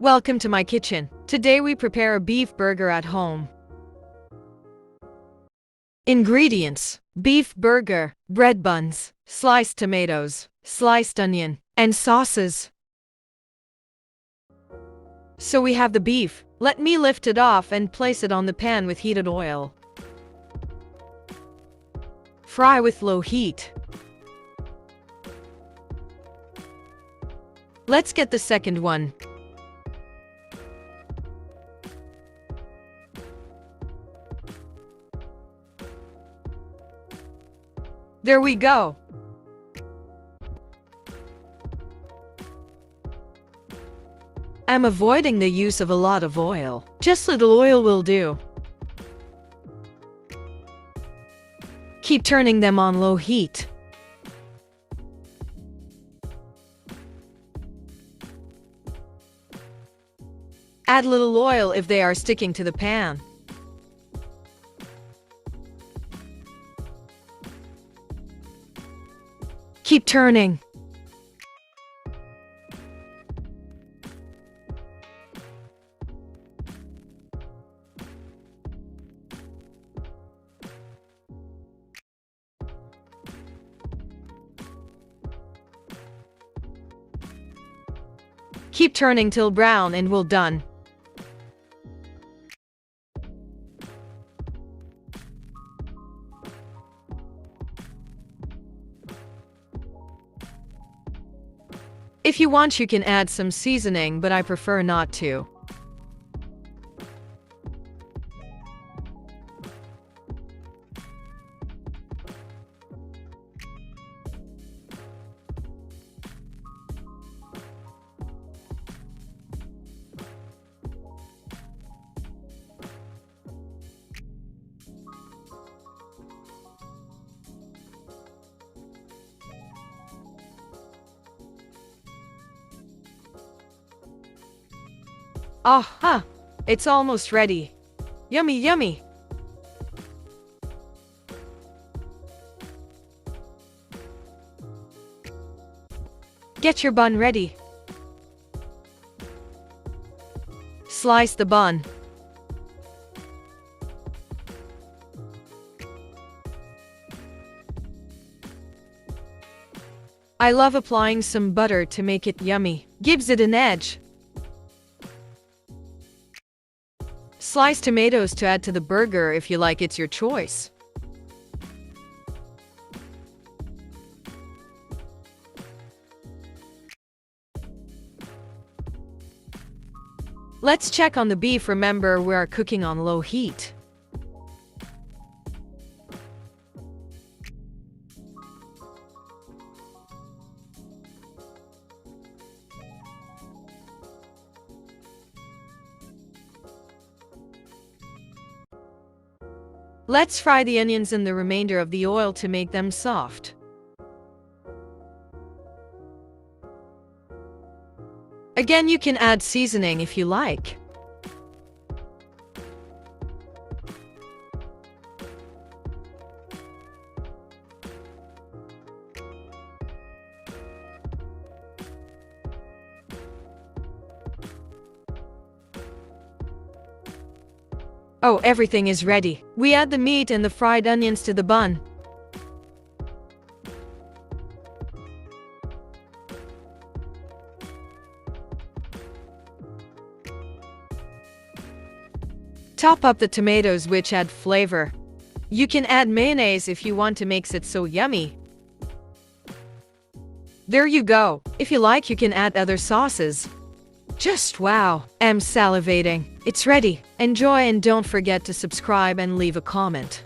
Welcome to my kitchen. Today we prepare a beef burger at home. Ingredients: beef burger, bread buns, sliced tomatoes, sliced onion, and sauces. So we have the beef. Let me lift it off and place it on the pan with heated oil. Fry with low heat. Let's get the second one. There we go. I'm avoiding the use of a lot of oil. Just little oil will do. Keep turning them on low heat. Add little oil if they are sticking to the pan. Keep turning. Keep turning till brown and we're done. If you want, you can add some seasoning, but I prefer not to. Aha! It's almost ready. Yummy, yummy! Get your bun ready. Slice the bun. I love applying some butter to make it yummy. Gives it an edge. Slice tomatoes to add to the burger if you like, it's your choice. Let's check on the beef. Remember, we are cooking on low heat. Let's fry the onions in the remainder of the oil to make them soft. Again, you can add seasoning if you like. Oh, everything is ready. We add the meat and the fried onions to the bun. Top up the tomatoes, which add flavor. You can add mayonnaise if you want to make it so yummy. There you go. If you like, you can add other sauces. Just wow, I'm salivating. It's ready. Enjoy and don't forget to subscribe and leave a comment.